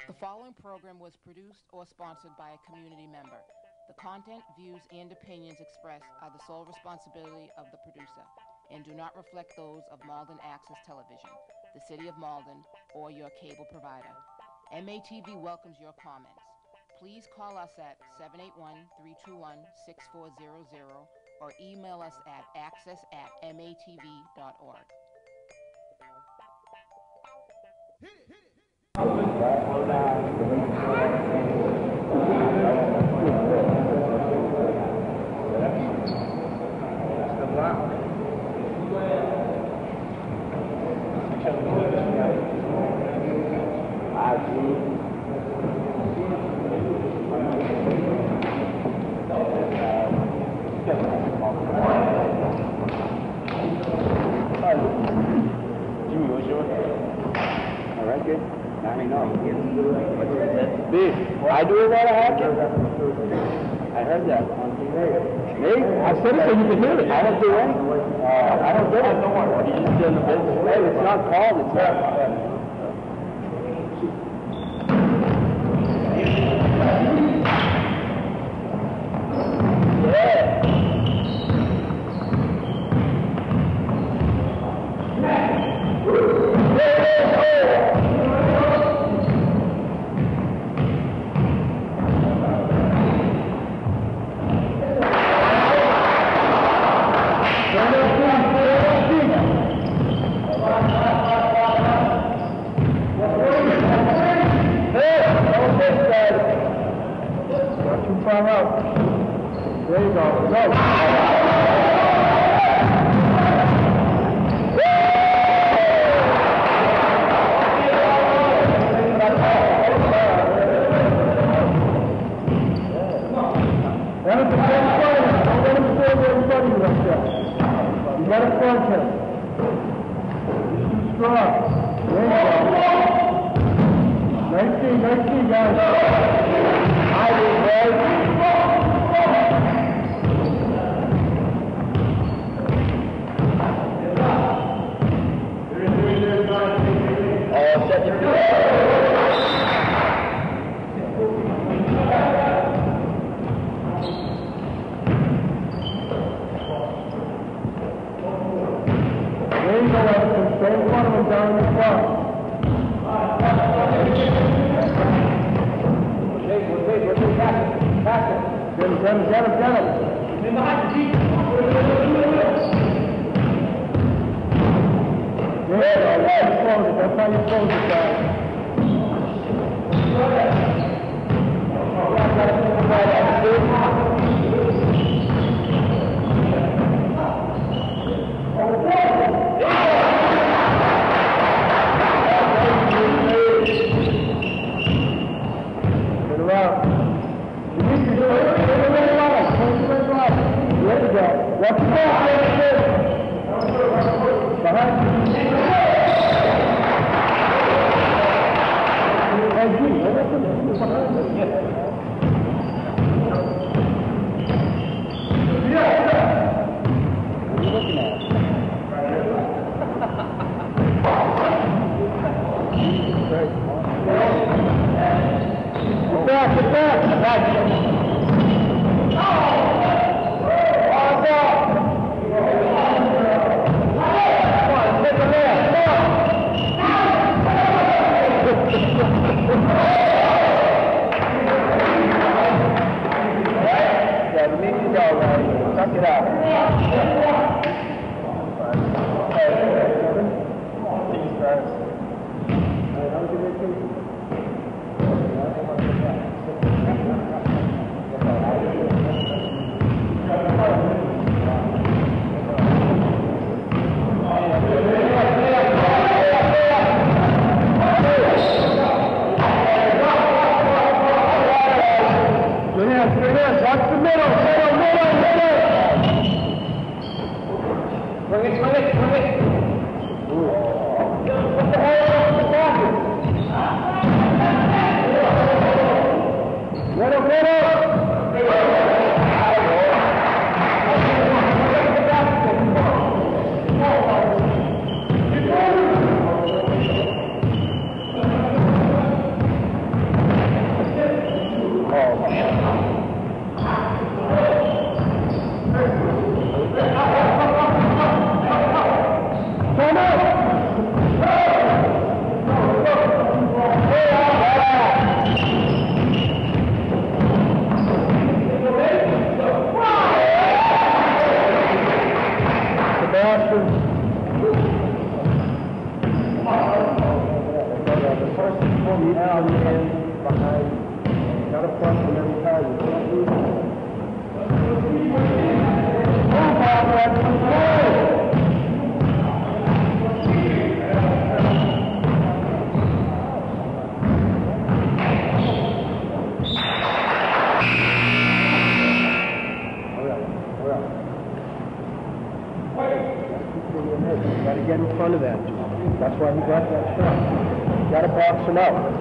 The following program was produced or sponsored by a community member. The content, views, and opinions expressed are the sole responsibility of the producer and do not reflect those of Malden Access Television, the City of Malden, or your cable provider. MATV welcomes your comments. Please call us at 781-321-6400 or email us at access@matv.org. I do it while I have to. I heard that. Me? I said it so you can hear it. I don't do it. I don't do it. You're just doing the business. Hey, it's not called. It's not. What the hell is the but the person pulling down in behind, got a front and every time you can't do that. You got to get in front of that. That's why he got that shot. You got to box him out.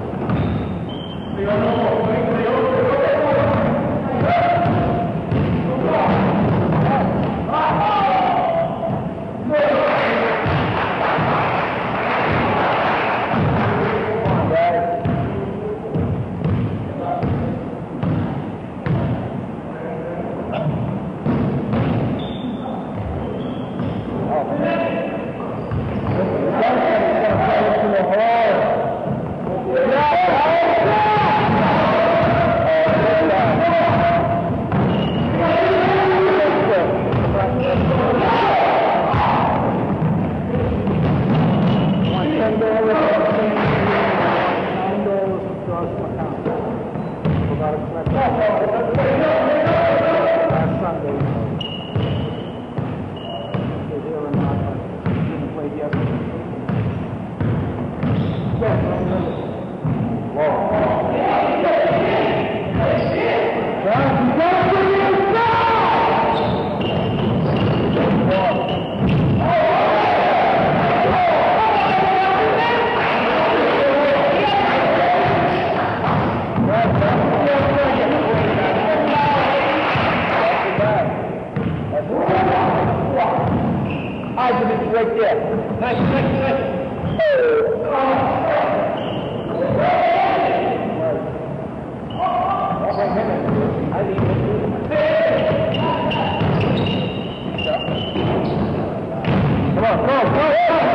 Right there. Nice, nice, nice. Come on, go, go, go,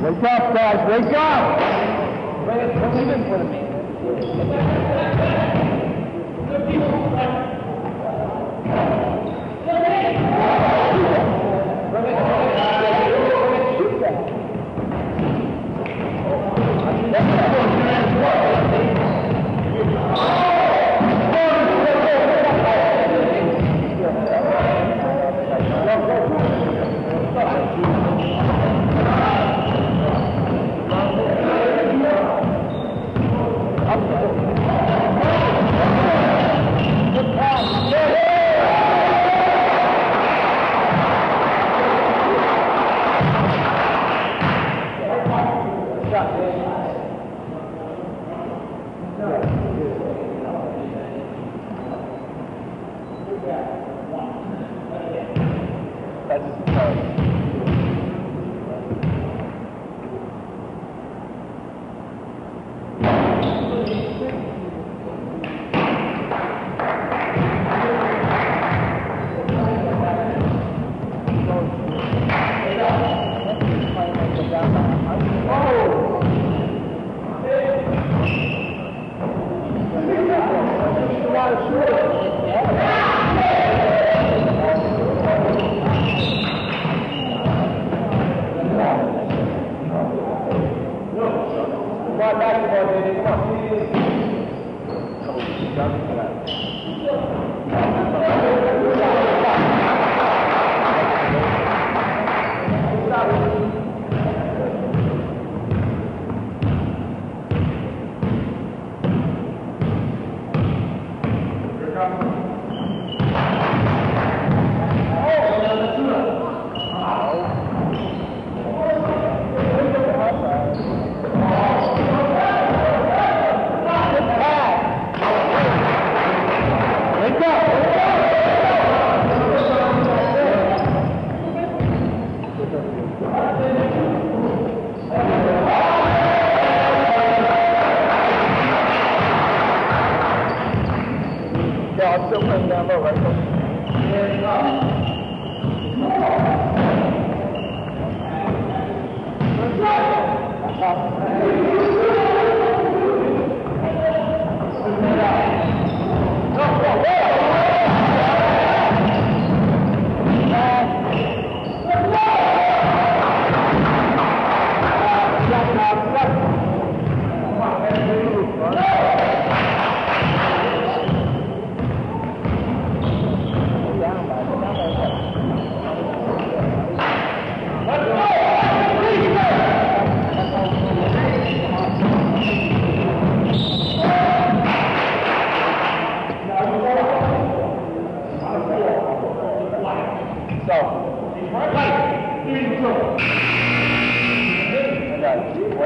Wake up, guys, wake up!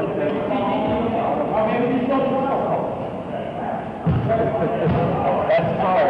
That's tall.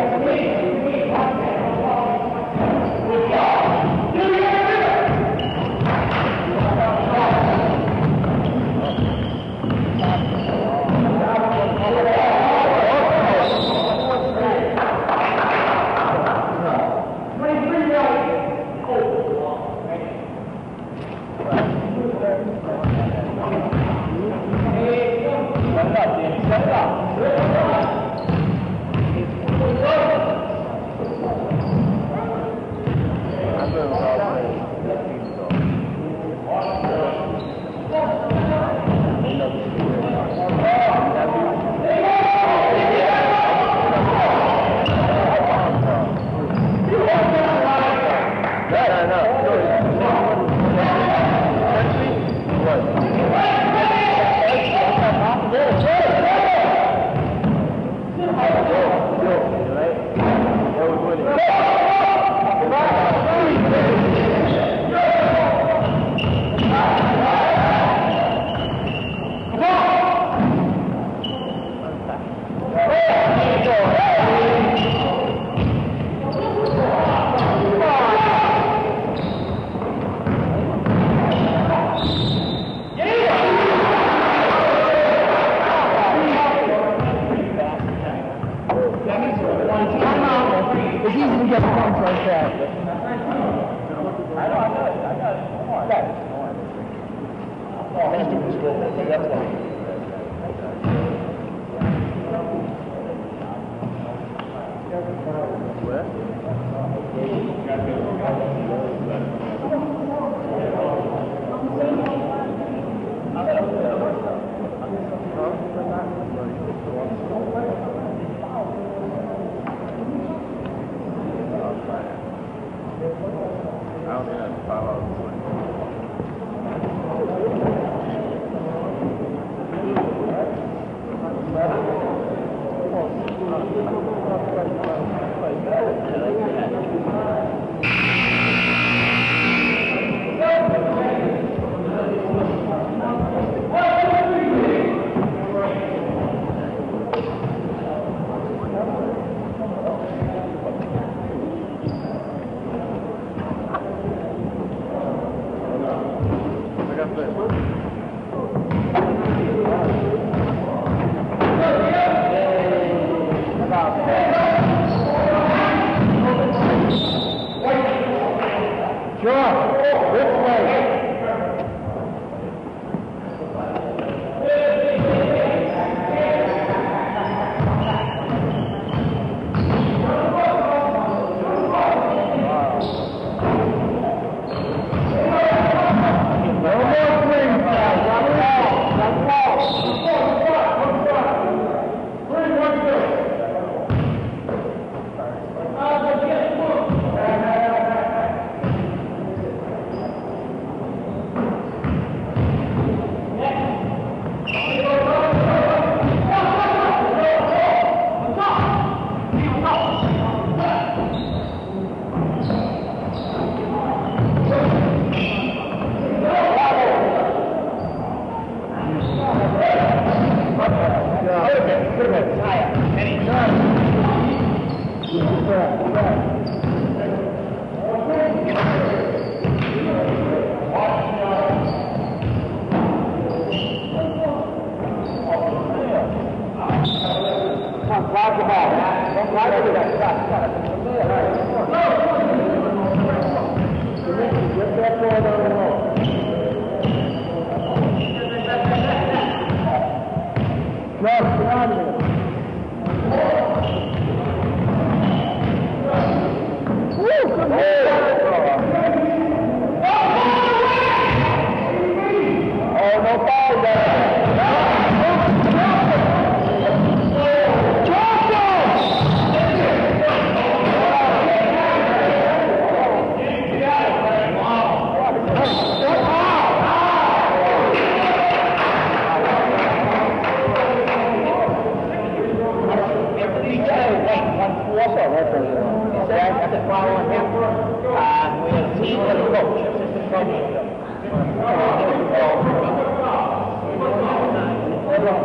Don't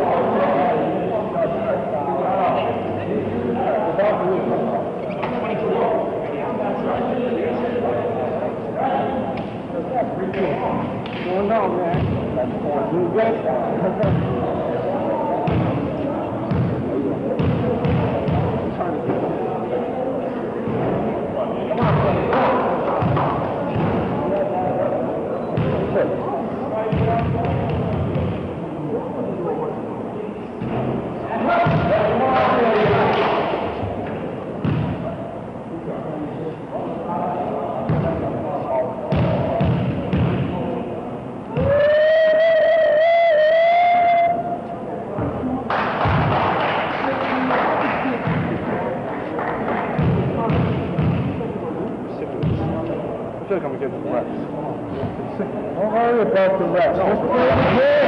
worry about the rest. Just play the game.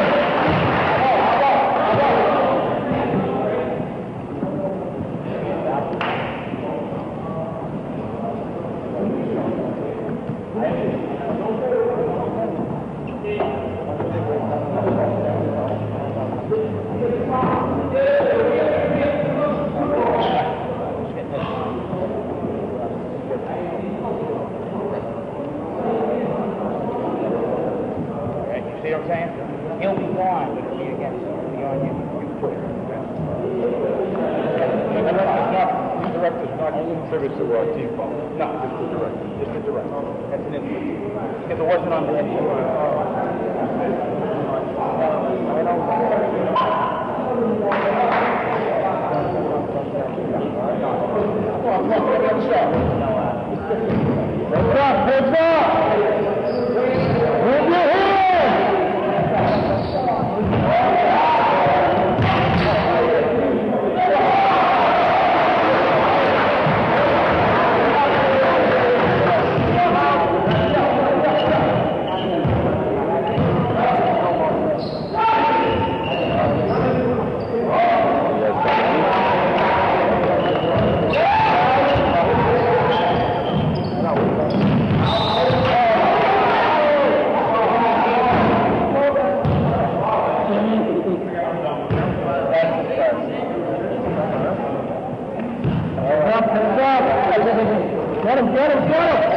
See what I'm saying? He'll be gone, but it'll be against you. These directors not contribute to our team. No, just the director. Just the director. That's an issue. Because it wasn't on the end. Heads up! Move your head! Get him, get him, get him!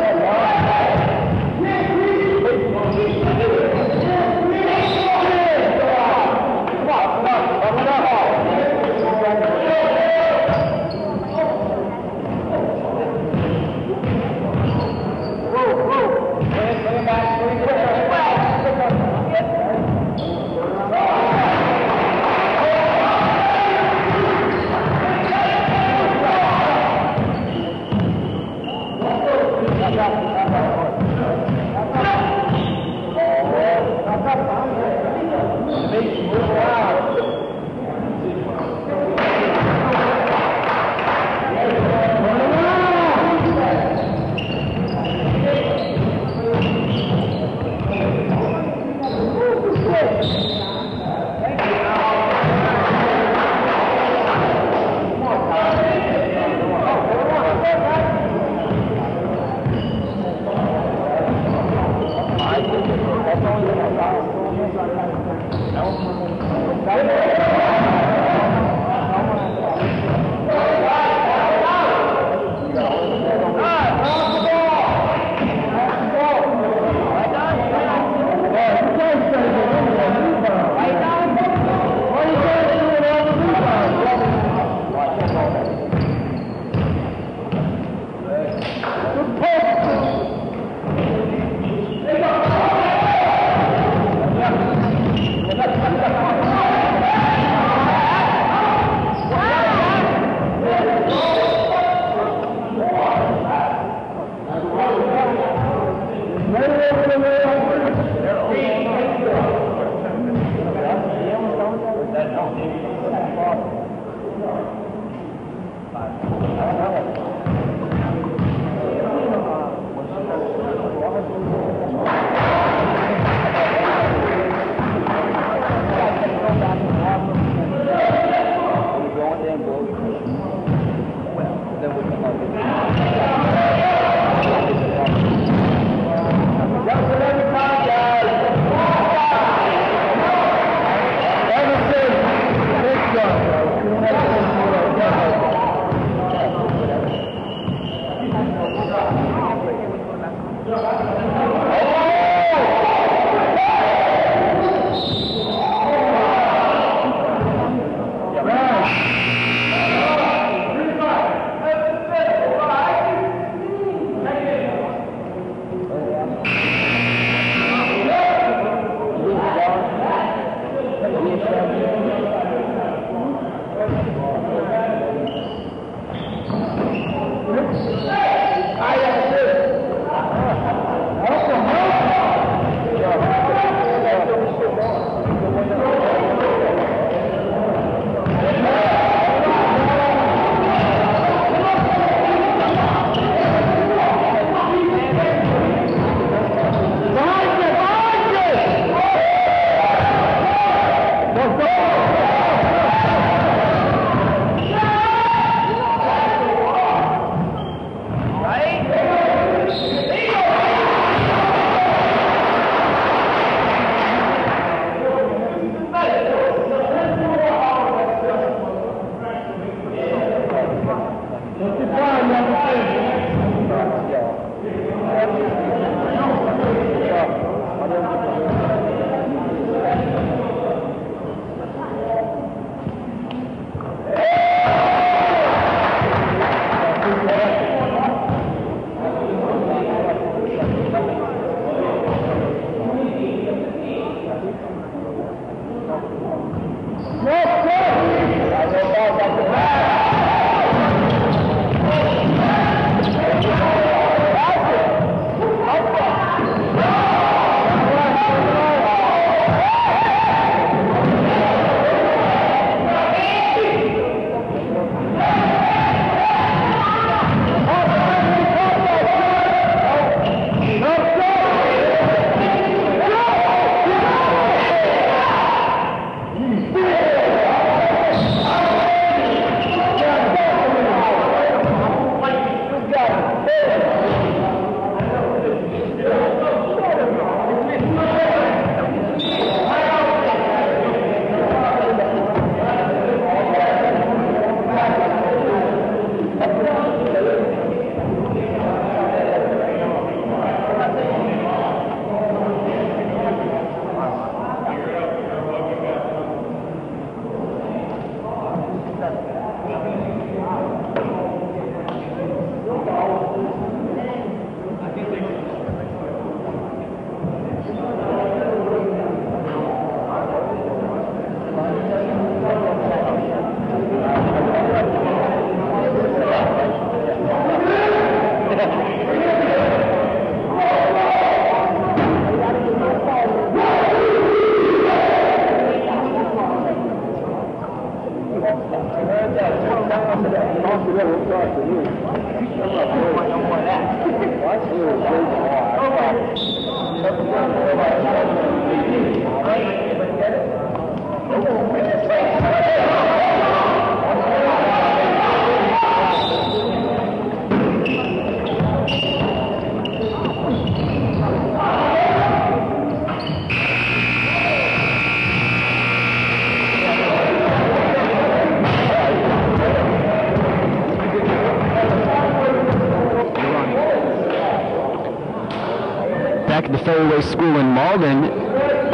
Back at the Fairway School in Malden,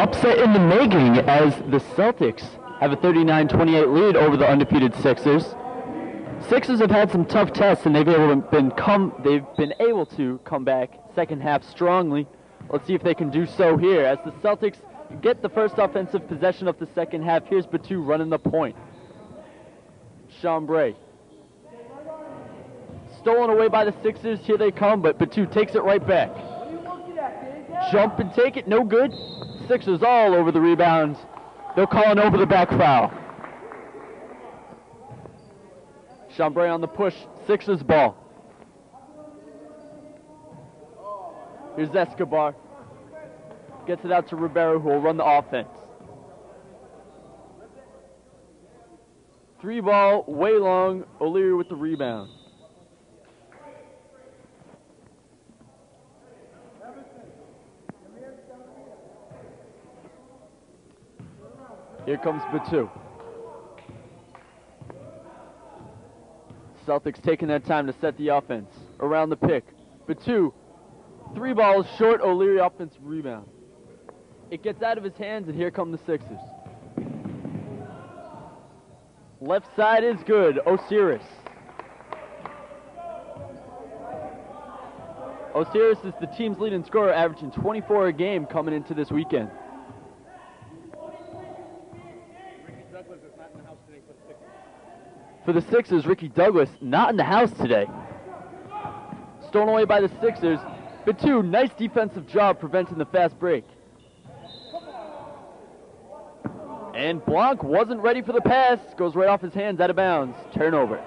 upset in the making as the Celtics have a 39-28 lead over the undefeated Sixers. Sixers have had some tough tests and they've been able to come back second half strongly. Let's see if they can do so here as the Celtics get the first offensive possession of the second half. Here's Batu running the point. Chambray. Stolen away by the Sixers. Here they come, but Batu takes it right back. Jump and take it, no good. Sixers all over the rebound. They're calling over the back foul. Chambray on the push, Sixers ball. Here's Escobar. Gets it out to Ribeiro, who will run the offense. 3 ball, way long, O'Leary with the rebound. Here comes Batu. Celtics taking that time to set the offense. Around the pick. Batu 3 balls short, O'Leary offensive rebound. It gets out of his hands, and here come the Sixers. Left side is good, Osiris. Osiris is the team's leading scorer, averaging 24 a game coming into this weekend. For the Sixers, Ricky Douglas not in the house today. Stolen away by the Sixers. Batum, nice defensive job preventing the fast break. And Blanc wasn't ready for the pass. Goes right off his hands, out of bounds. Turnover.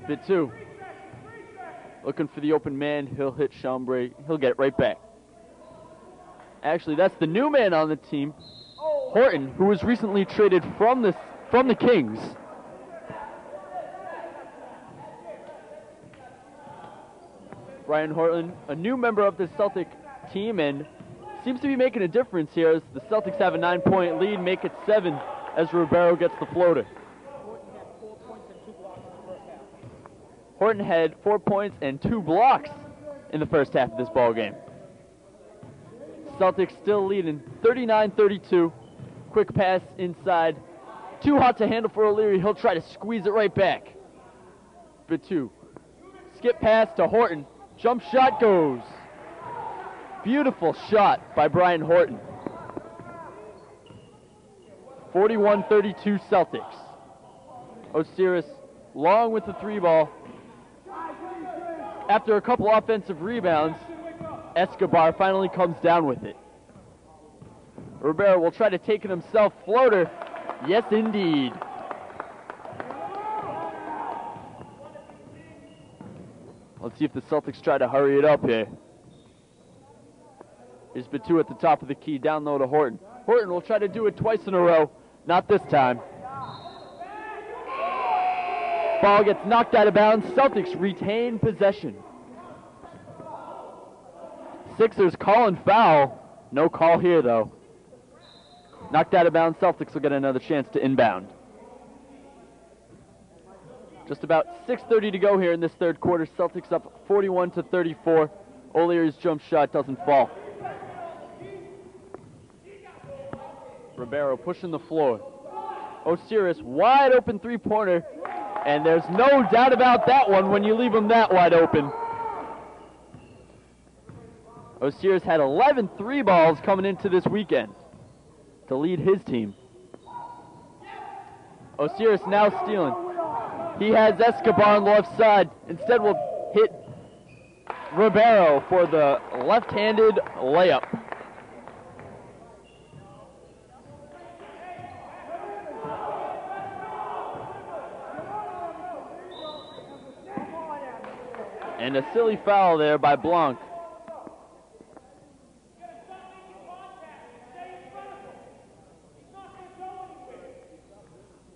Batum. Looking for the open man. He'll hit Chambray. He'll get it right back. Actually, that's the new man on the team, Horton, who was recently traded from the Kings. Brian Horton, a new member of the Celtic team, and seems to be making a difference here as the Celtics have a 9-point lead, make it 7 as Ribeiro gets the floater. Horton had 4 points and 2 blocks in the first half of this ball game. Celtics still leading 39-32. Quick pass inside. Too hot to handle for O'Leary. He'll try to squeeze it right back. Batum. Skip pass to Horton. Jump shot goes. Beautiful shot by Brian Horton. 41-32 Celtics. Osiris long with the 3 ball. After a couple offensive rebounds, Escobar finally comes down with it. Ribeiro will try to take it himself. Floater. Yes, indeed. Let's see if the Celtics try to hurry it up here. Here's Batum at the top of the key. Down low to Horton. Horton will try to do it twice in a row. Not this time. Ball gets knocked out of bounds. Celtics retain possession. Sixers calling foul. No call here, though. Knocked out of bounds. Celtics will get another chance to inbound. Just about 6:30 to go here in this third quarter. Celtics up 41-34. O'Leary's jump shot doesn't fall. Ribeiro pushing the floor. Osiris, wide open 3-pointer. And there's no doubt about that one when you leave him that wide open. Osiris had 11 3 balls coming into this weekend to lead his team. Osiris now stealing. He has Escobar on the left side. Instead will hit Ribeiro for the left-handed layup. And a silly foul there by Blanc.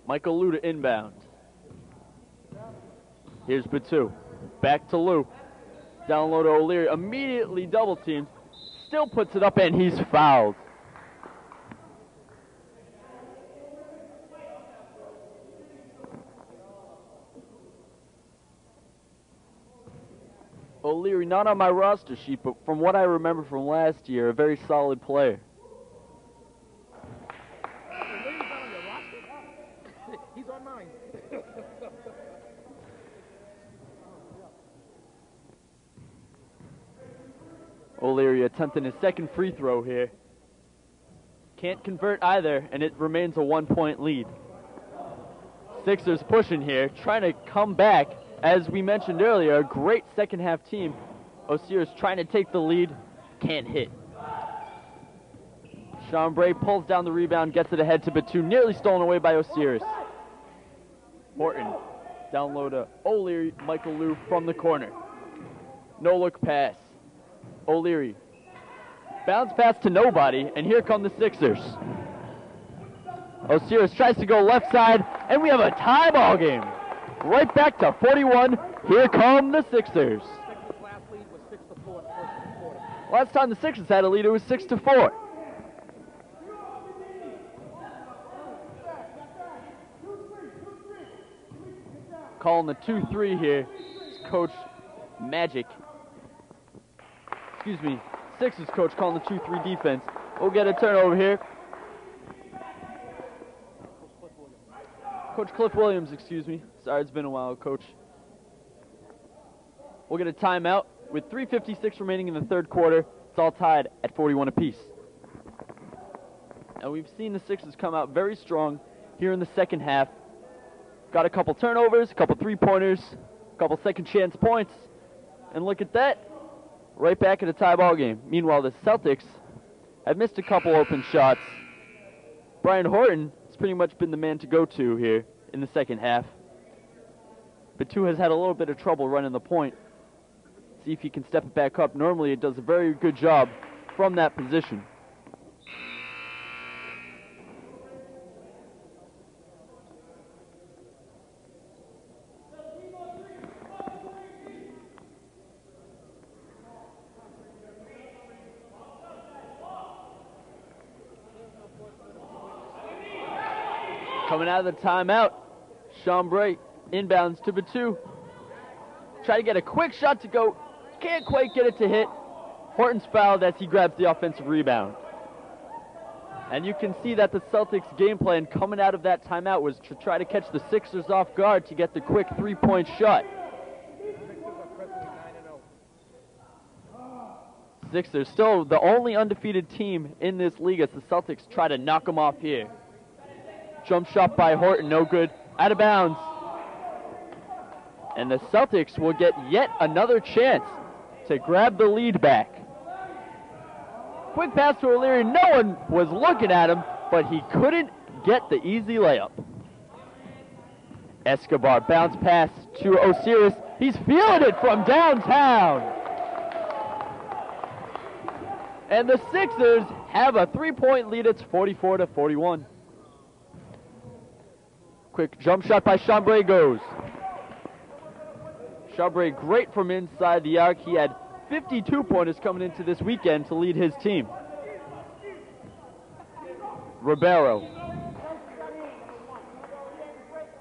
Michael Lou to inbound. Here's Batum. Back to Lou. Down low to O'Leary. Immediately double teamed. Still puts it up and he's fouled. O'Leary not on my roster sheet, but from what I remember from last year, a very solid player. He's on mine. O'Leary attempting his second free throw here. Can't convert either, and it remains a 1-point lead. Sixers pushing here, trying to come back. As we mentioned earlier, a great second half team. Osiris trying to take the lead, can't hit. Chambray pulls down the rebound, gets it ahead to Batum, nearly stolen away by Osiris. Horton, down low to O'Leary, Michael Lou from the corner. No look pass. O'Leary, bounce pass to nobody, and here come the Sixers. Osiris tries to go left side, and we have a tie ball game. Right back to 41. Here come the Sixers. Last lead was 6-4 in the first quarter. Last time the Sixers had a lead, it was 6-4. calling the 2-3 here. It's Coach Magic. Excuse me, Sixers coach calling the 2-3 defense. We'll get a turnover here. Coach Cliff Williams, excuse me. Sorry, it's been a while, Coach. We'll get a timeout with 3:56 remaining in the third quarter. It's all tied at 41 apiece. And we've seen the Sixers come out very strong here in the second half. Got a couple turnovers, a couple three-pointers, a couple second-chance points. And look at that, right back at a tie ball game. Meanwhile, the Celtics have missed a couple open shots. Brian Horton has pretty much been the man to go to here in the second half. Batum has had a little bit of trouble running the point. See if he can step it back up. Normally it does a very good job from that position. Coming out of the timeout, Chambray inbounds to Batum. Try to get a quick shot to go. Can't quite get it to hit. Horton's fouled as he grabs the offensive rebound. And you can see that the Celtics' game plan coming out of that timeout was to try to catch the Sixers off guard to get the quick three-point shot. Sixers still the only undefeated team in this league as the Celtics try to knock them off here. Jump shot by Horton, no good, out of bounds. And the Celtics will get yet another chance to grab the lead back. Quick pass to O'Leary, no one was looking at him, but he couldn't get the easy layup. Escobar, bounce pass to Osiris, he's feeling it from downtown. And the Sixers have a three-point lead, it's 44-41. Quick jump shot by Chambray goes. Chambray great from inside the arc. He had 52 pointers coming into this weekend to lead his team. Ribeiro.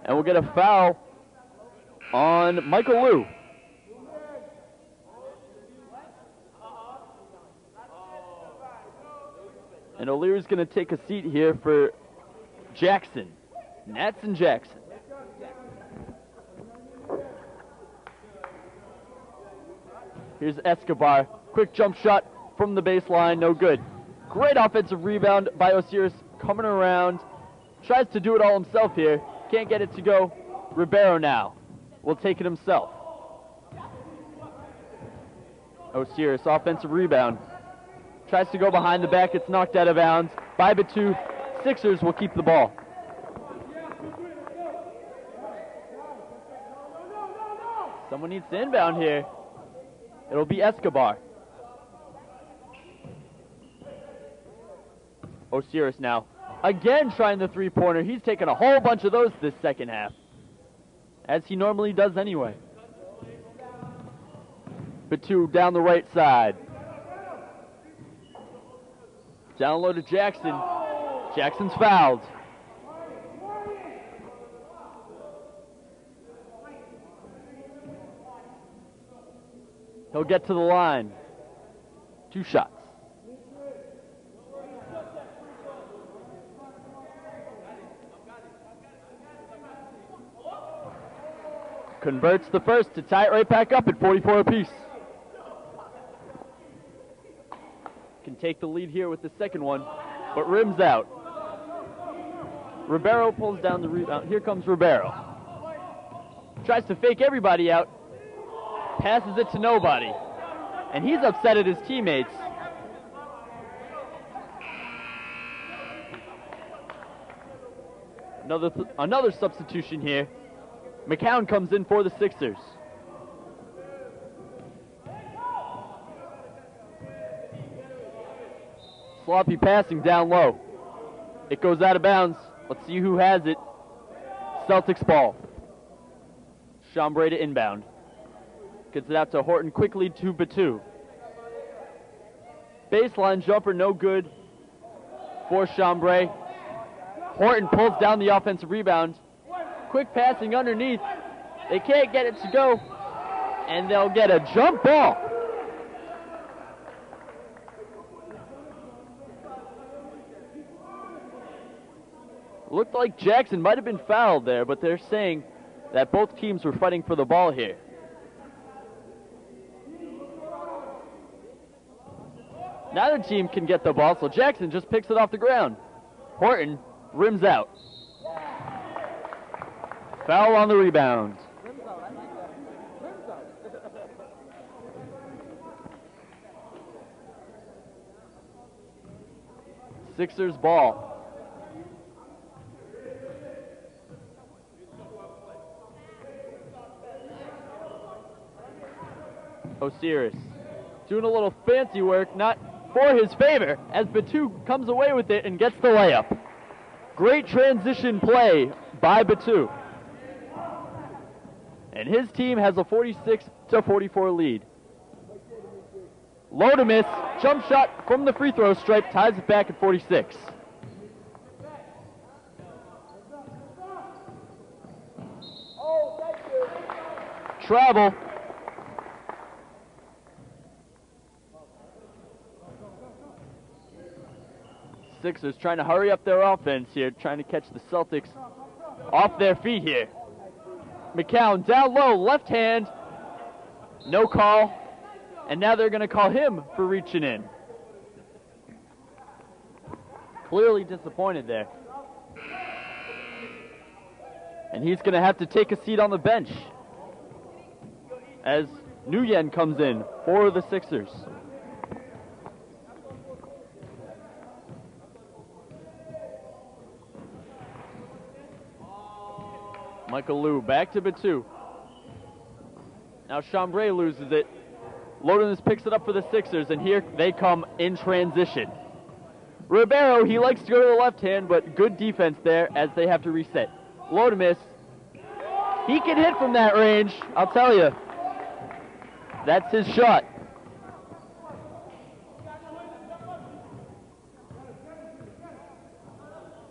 And we'll get a foul on Michael Liu. And O'Leary's going to take a seat here for Jackson. Nats and Jackson. Here's Escobar. Quick jump shot from the baseline, no good. Great offensive rebound by Osiris coming around. Tries to do it all himself here. Can't get it to go. Ribeiro now will take it himself. Osiris, offensive rebound. Tries to go behind the back. It's knocked out of bounds by Batum. Sixers will keep the ball. Someone needs to inbound here. It'll be Escobar. Osiris now. Again trying the three-pointer. He's taken a whole bunch of those this second half, as he normally does anyway. Batum down the right side. Down low to Jackson. Jackson's fouled. He'll get to the line. 2 shots. Converts the first to tie it right back up at 44 apiece. Can take the lead here with the second one, but rims out. Ribeiro pulls down the rebound. Here comes Ribeiro. Tries to fake everybody out. Passes it to nobody. And he's upset at his teammates. Another substitution here. McCown comes in for the Sixers. Sloppy passing down low. It goes out of bounds. Let's see who has it. Celtics ball. Chambray to inbound. Gets it out to Horton quickly to Batum. Baseline jumper, no good for Chambray. Horton pulls down the offensive rebound. Quick passing underneath. They can't get it to go, and they'll get a jump ball. Looked like Jackson might have been fouled there, but they're saying that both teams were fighting for the ball here. Neither team can get the ball, so Jackson just picks it off the ground. Horton rims out. Foul on the rebound. Sixers ball. Osiris doing a little fancy work, not for his favor, as Batu comes away with it and gets the layup. Great transition play by Batu. And his team has a 46-44 lead. Low to miss, jump shot from the free throw stripe, ties it back at 46. Travel. Sixers trying to hurry up their offense here, trying to catch the Celtics off their feet here. McCown down low, left hand, no call, and now they're going to call him for reaching in. Clearly disappointed there. And he's going to have to take a seat on the bench as Nguyen comes in for the Sixers. Michael Liu back to Batu. Now Chambray loses it. Lodenis picks it up for the Sixers, and here they come in transition. Ribeiro, he likes to go to the left hand, but good defense there as they have to reset. Lodenis, he can hit from that range, I'll tell you. That's his shot.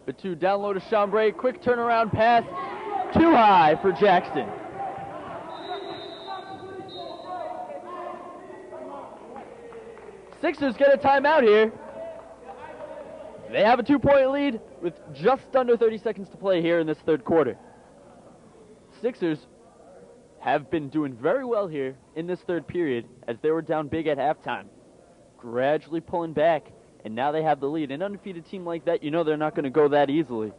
Batu down low to Chambray, quick turnaround pass. Too high for Jackson. Sixers get a timeout here. They have a 2-point lead with just under 30 seconds to play here in this third quarter. Sixers have been doing very well here in this third period as they were down big at halftime. Gradually pulling back, and now they have the lead. An undefeated team like that, you know they're not going to go that easily.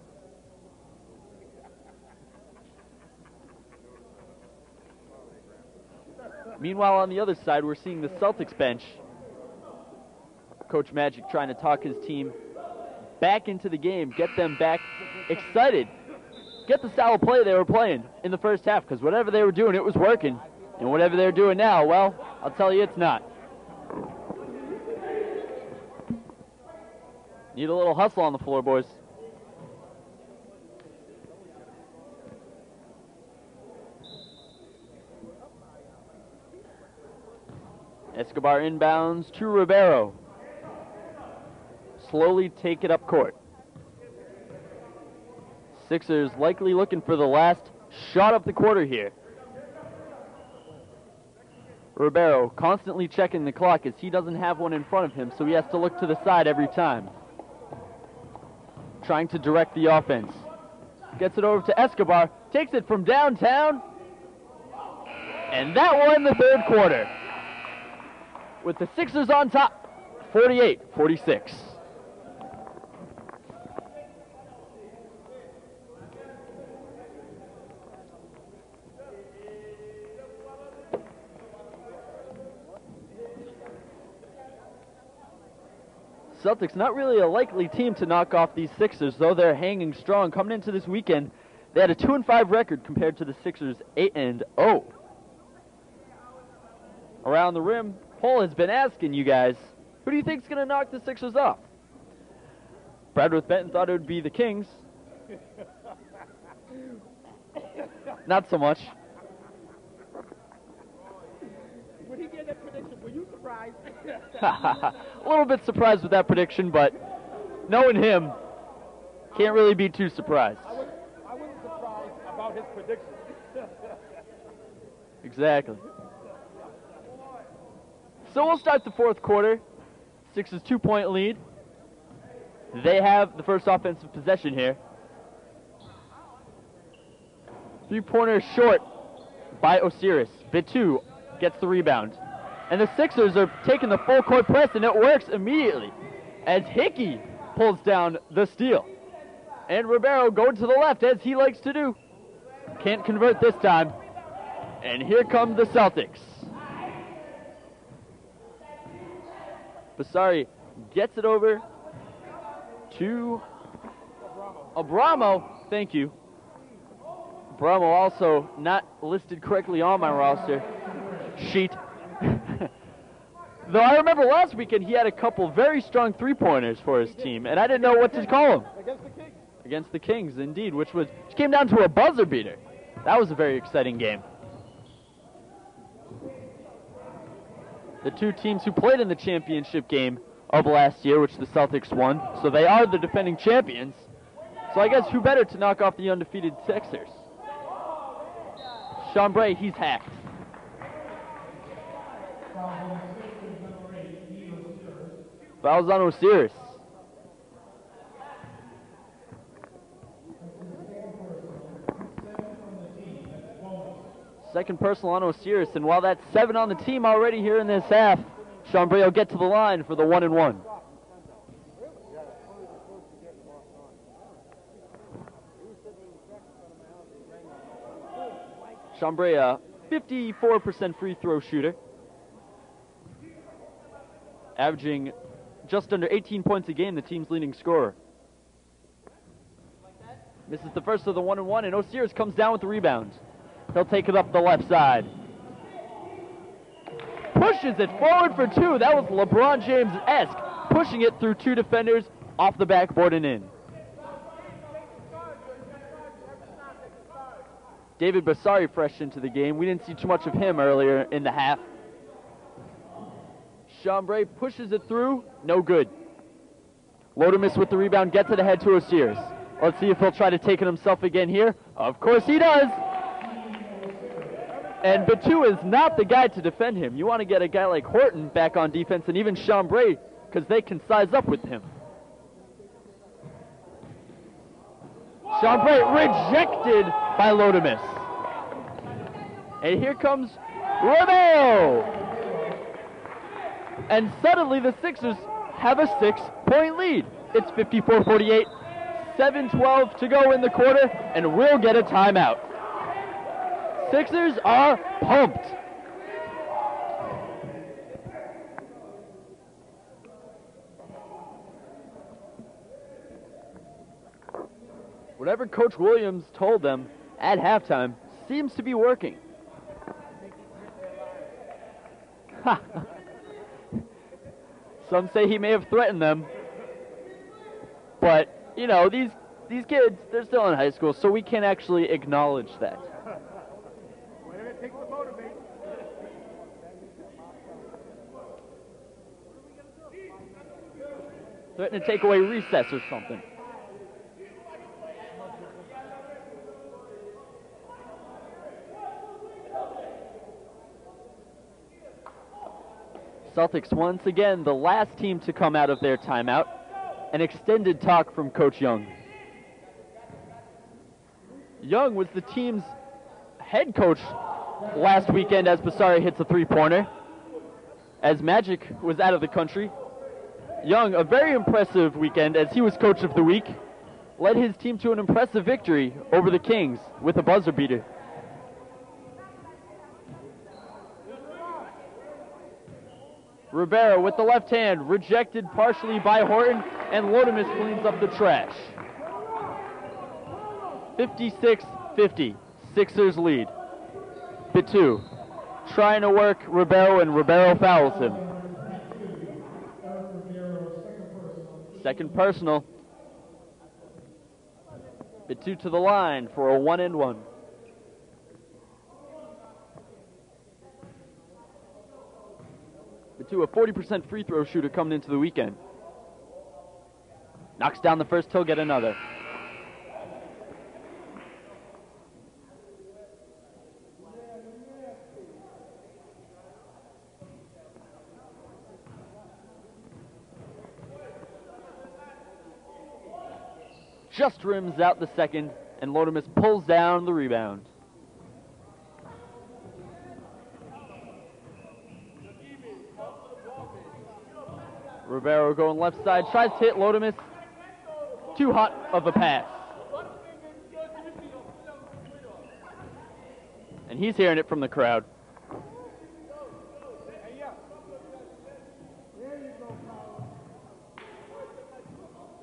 Meanwhile, on the other side, we're seeing the Celtics bench. Coach Magic trying to talk his team back into the game, get them back excited, get the style of play they were playing in the first half, because whatever they were doing, it was working. And whatever they're doing now, well, I'll tell you it's not. Need a little hustle on the floor, boys. Escobar inbounds to Ribeiro. Slowly take it up court. Sixers likely looking for the last shot of the quarter here. Ribeiro constantly checking the clock as he doesn't have one in front of him, so he has to look to the side every time. Trying to direct the offense. Gets it over to Escobar, takes it from downtown, and that won the third quarter. With the Sixers on top, 48-46. Celtics not really a likely team to knock off these Sixers, though they're hanging strong. Coming into this weekend, they had a 2-5 record compared to the Sixers' 8-0. Around the rim, Paul has been asking you guys, who do you think's going to knock the Sixers off? Bradworth Benton thought it would be the Kings. Not so much. When he gave that prediction, were you surprised? A little bit surprised with that prediction, but knowing him, can't really be too surprised. I wasn't surprised about his prediction. Exactly. So we'll start the fourth quarter. Sixers 2-point lead. They have the first offensive possession here. Three-pointer short by Osiris. Bitu gets the rebound. And the Sixers are taking the full court press, and it works immediately as Hickey pulls down the steal. And Ribeiro going to the left, as he likes to do. Can't convert this time. And here come the Celtics. Basari gets it over to Abramo. Thank you. Abramo also not listed correctly on my roster sheet. Though I remember last weekend he had a couple very strong three-pointers for his team, and I didn't know what to call him. Against the Kings, indeed, which came down to a buzzer beater. That was a very exciting game. The two teams who played in the championship game of last year, which the Celtics won, so they are the defending champions. So I guess who better to knock off the undefeated Sixers? Chambray, he's hacked. Fouls on Osiris. Second personal on Osiris, and while that's 7 on the team already here in this half, Chambray will get to the line for the 1-and-1. Chambray, a 54% free throw shooter, averaging just under 18 points a game, the team's leading scorer. Misses the first of the 1-and-1, and Osiris comes down with the rebound. He'll take it up the left side. Pushes it forward for 2. That was LeBron James-esque, pushing it through 2 defenders, off the backboard and in. David Basari fresh into the game. We didn't see too much of him earlier in the half. Chambray pushes it through. No good. Lodemus with the rebound, gets it ahead to Osiris. Let's see if he'll try to take it himself again here. Of course he does. And Bitu is not the guy to defend him. You want to get a guy like Horton back on defense, and even Chambray, because they can size up with him. Chambray rejected by Lodemus. And here comes Romeo. And suddenly the Sixers have a 6-point lead. It's 54-48, 7:12 to go in the quarter, and we'll get a timeout. Sixers are pumped. Whatever Coach Williams told them at halftime seems to be working. Some say he may have threatened them. But, you know, these kids, they're still in high school, so we can't actually acknowledge that. Threatening to take away recess or something. Celtics once again the last team to come out of their timeout. An extended talk from Coach Young. Young was the team's head coach last weekend as Basari hits a three-pointer. As Magic was out of the country, Young, a very impressive weekend as he was coach of the week, led his team to an impressive victory over the Kings with a buzzer beater. Rivera with the left hand, rejected partially by Horton, and Lodemus cleans up the trash. 56-50, Sixers lead. Bitu trying to work Ribeiro, and Ribeiro fouls him. Second personal. Bitu to the line for a 1-and-1. Bitu, a 40% free throw shooter coming into the weekend. Knocks down the first, he'll get another. just rims out the second, and Lodomus pulls down the rebound. Rivero going left side, tries to hit Lodomus. Too hot of a pass. And he's hearing it from the crowd.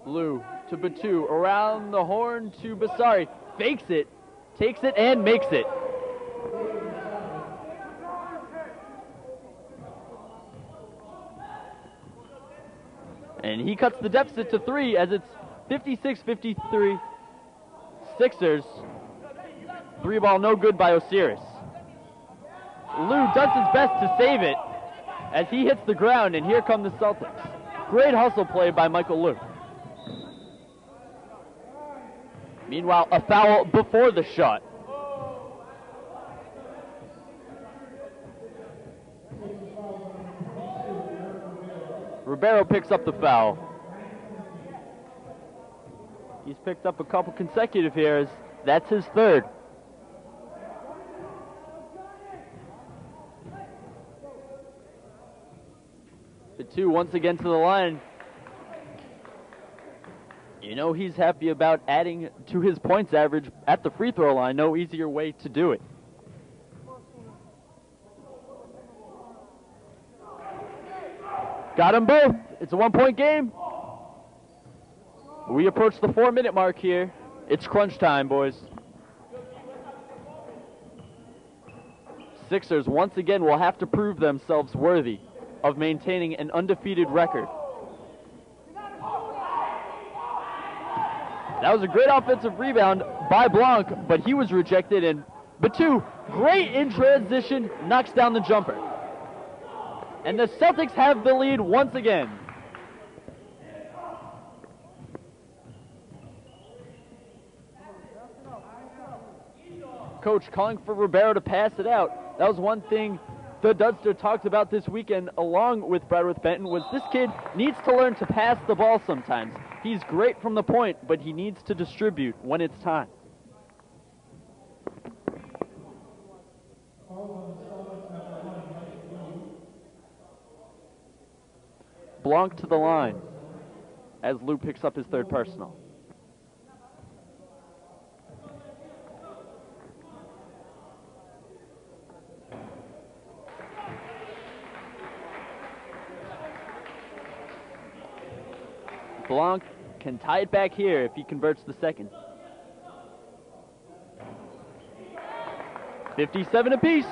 Lou to Batu, around the horn to Basari. Fakes it, takes it, and makes it. And he cuts the deficit to 3 as it's 56-53. Sixers. 3-ball no good by Osiris. Lou does his best to save it as he hits the ground, and here come the Celtics. Great hustle play by Michael Lou. Meanwhile, a foul before the shot. Ribeiro picks up the foul. He's picked up a couple consecutive here, as that's his third. The 2 once again to the line. You know he's happy about adding to his points average at the free throw line. No easier way to do it. Got them both. It's a 1-point game. We approach the 4-minute mark here. It's crunch time, boys. Sixers once again will have to prove themselves worthy of maintaining an undefeated record. That was a great offensive rebound by Blanc, but he was rejected, and Batu, great in transition, knocks down the jumper. And the Celtics have the lead once again. Coach calling for Ribeiro to pass it out. That was one thing the Dudster talked about this weekend along with Bradworth Benton, was this kid needs to learn to pass the ball sometimes. He's great from the point, but he needs to distribute when it's time. Blanc to the line as Lou picks up his third personal. Blanc can tie it back here if he converts the second. 57 apiece.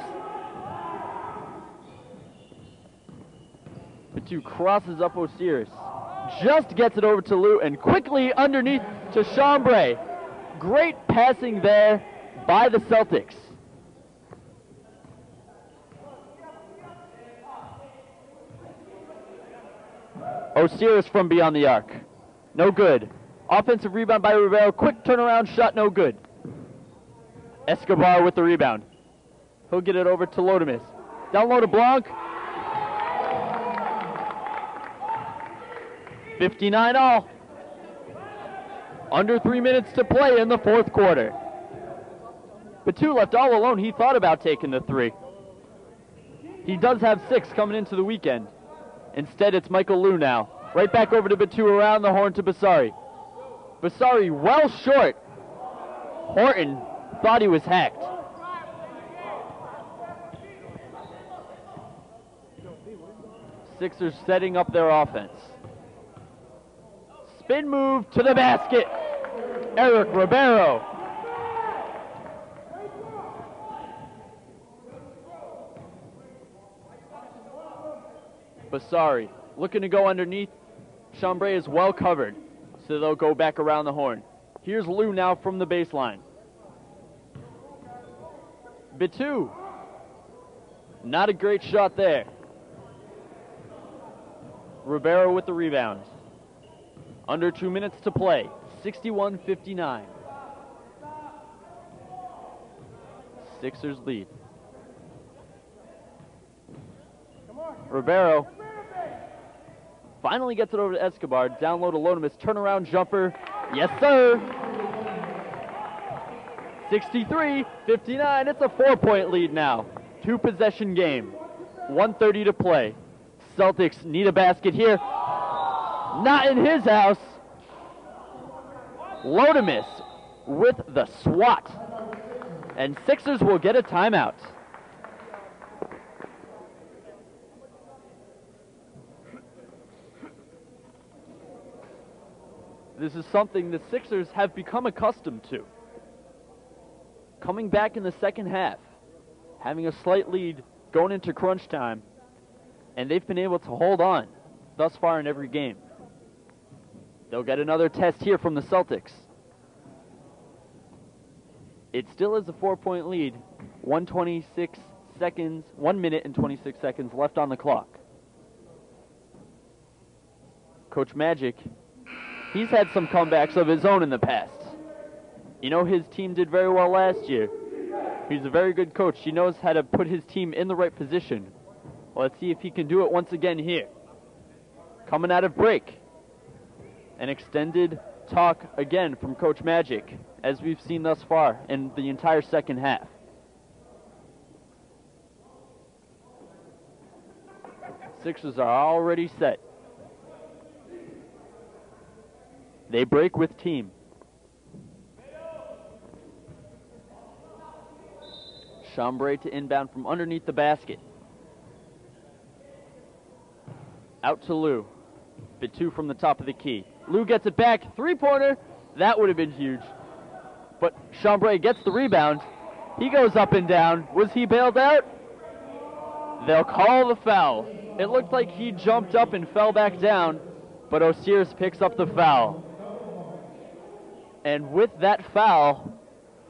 Batu crosses up Osiris. Just gets it over to Lou and quickly underneath to Chambray. Great passing there by the Celtics. Osiris from beyond the arc. No good. Offensive rebound by Rivero. Quick turnaround shot, no good. Escobar with the rebound. He'll get it over to Lodomus. Down low to Blanc. 59 all. Under 3 minutes to play in the fourth quarter. Batu left all alone. He thought about taking the 3. He does have 6 coming into the weekend. Instead, it's Michael Lou now. Right back over to Batu, around the horn to Basari. Basari well short. Horton thought he was hacked. Sixers setting up their offense. Spin move to the basket. Eric Ribeiro. Basari looking to go underneath. Chambray is well covered, so they'll go back around the horn. Here's Lou now from the baseline. Batu. Not a great shot there. Ribeiro with the rebound. Under 2 minutes to play. 61-59. Sixers lead. Ribeiro finally gets it over to Escobar. Down low to Lodomus. Turnaround jumper. Yes, sir. 63-59. It's a 4-point lead now. 2-possession game. 1:30 to play. Celtics need a basket here. Not in his house. Lodemus with the swat. And Sixers will get a timeout. This is something the Sixers have become accustomed to. Coming back in the second half, having a slight lead going into crunch time, and they've been able to hold on thus far in every game. They'll get another test here from the Celtics. It still is a 4-point lead. 1 minute and 26 seconds left on the clock. Coach Magic, he's had some comebacks of his own in the past. You know, his team did very well last year. He's a very good coach. He knows how to put his team in the right position. Well, let's see if he can do it once again here. Coming out of break. An extended talk again from Coach Magic, as we've seen thus far in the entire second half. Sixers are already set. They break with team. Chambray to inbound from underneath the basket. Out to Lou. Bit 2 from the top of the key. Lou gets it back. 3-pointer. That would have been huge. But Chambray gets the rebound. He goes up and down. Was he bailed out? They'll call the foul. It looked like he jumped up and fell back down, but Osiris picks up the foul. And with that foul,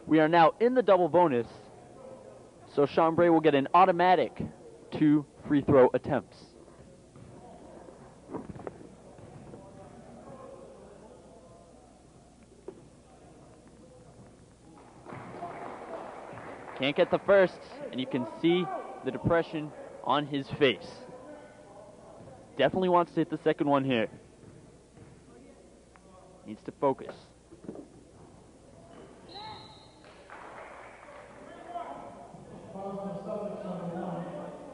we are now in the double bonus. So Chambray will get an automatic 2 free throw attempts. Can't get the first, and you can see the depression on his face. Definitely wants to hit the second one here. Needs to focus.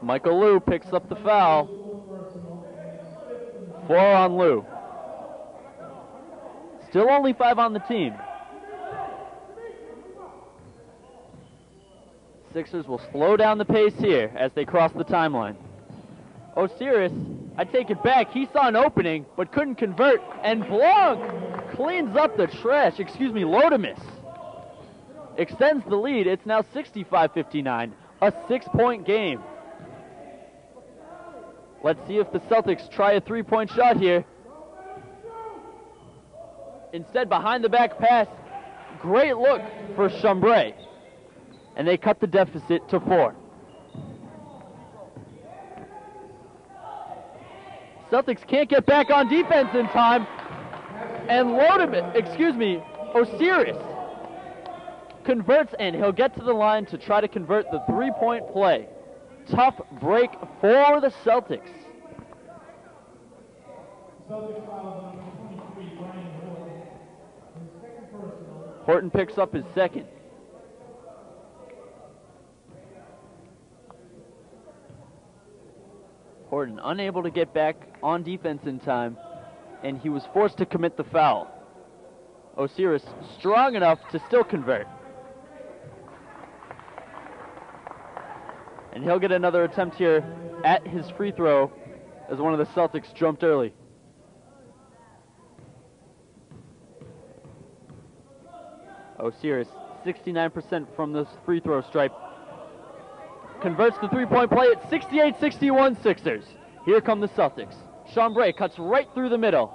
Michael Lou picks up the foul. 4 on Lou. Still only 5 on the team. Sixers will slow down the pace here as they cross the timeline. Osiris, I take it back. He saw an opening, but couldn't convert. And Blanc cleans up the trash. Lodemus extends the lead. It's now 65-59, a 6-point game. Let's see if the Celtics try a 3-point shot here. Instead, behind the back pass. Great look for Chambray. And they cut the deficit to 4. Celtics can't get back on defense in time. And Osiris converts, and he'll get to the line to try to convert the 3-point play. Tough break for the Celtics. Horton picks up his second. Horton unable to get back on defense in time, and he was forced to commit the foul. Osiris strong enough to still convert. And he'll get another attempt here at his free throw as one of the Celtics jumped early. Osiris, 69% from this free throw stripe. Converts the 3-point play at 68-61 Sixers. Here come the Celtics. Chambray cuts right through the middle.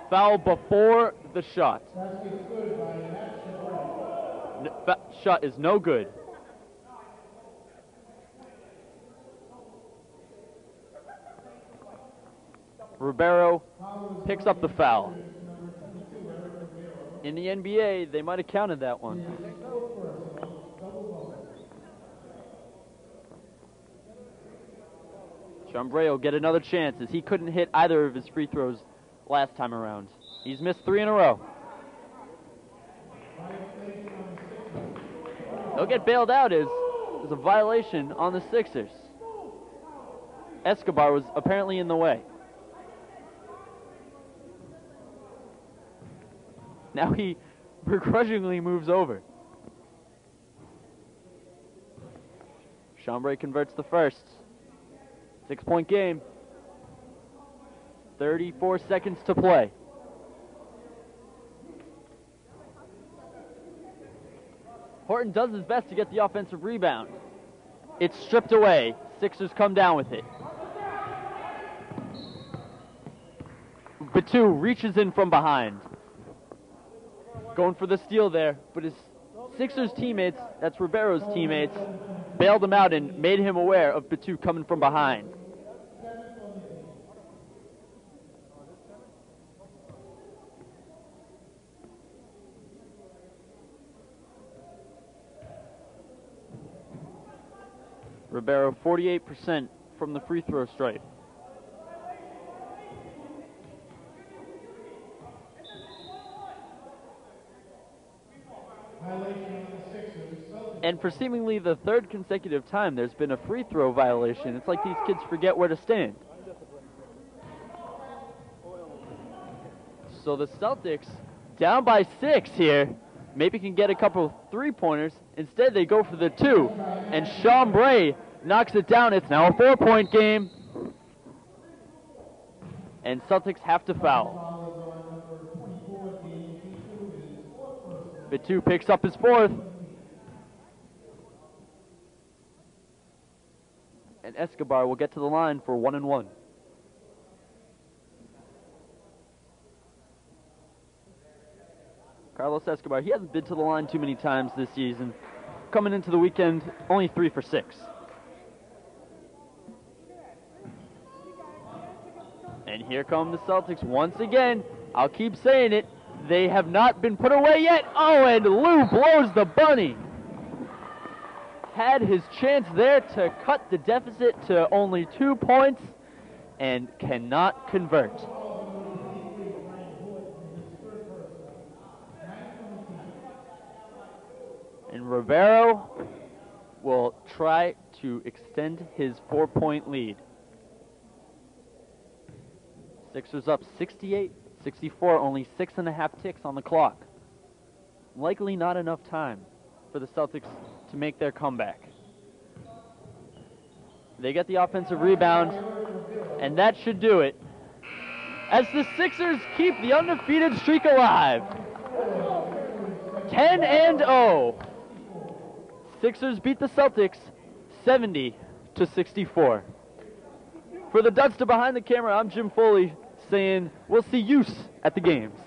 Foul before the shot. Shot is no good. Ribeiro picks up the foul. In the NBA, they might have counted that one. Chambray will get another chance as he couldn't hit either of his free throws last time around. He's missed 3 in a row. They'll get bailed out as there's a violation on the Sixers. Escobar was apparently in the way. Now he begrudgingly moves over. Chambray converts the first. 6-point game. 34 seconds to play. Horton does his best to get the offensive rebound. It's stripped away. Sixers come down with it. Batou reaches in from behind. Going for the steal there, but his Sixers teammates, that's Ribeiro's teammates, bailed him out and made him aware of Batou coming from behind. Ribeiro 48% from the free throw stripe. And for seemingly the third consecutive time there's been a free throw violation. It's like these kids forget where to stand. So the Celtics, down by 6 here, maybe can get a couple 3-pointers. Instead they go for the 2. And Chambray knocks it down. It's now a 4-point game. And Celtics have to foul. Batou picks up his 4th. And Escobar will get to the line for 1 and 1. Carlos Escobar, he hasn't been to the line too many times this season. Coming into the weekend, only 3 for 6. And here come the Celtics once again. I'll keep saying it. They have not been put away yet. Oh, and Lou blows the bunny. Had his chance there to cut the deficit to only 2 points and cannot convert. And Ribeiro will try to extend his 4-point lead. Sixers up 68-64, only 6.5 ticks on the clock. Likely not enough time for the Celtics to make their comeback. They get the offensive rebound, and that should do it. As the Sixers keep the undefeated streak alive. 10-0. Sixers beat the Celtics 70-64. For the Duckster behind the camera, I'm Jim Foley saying we'll see you at the games.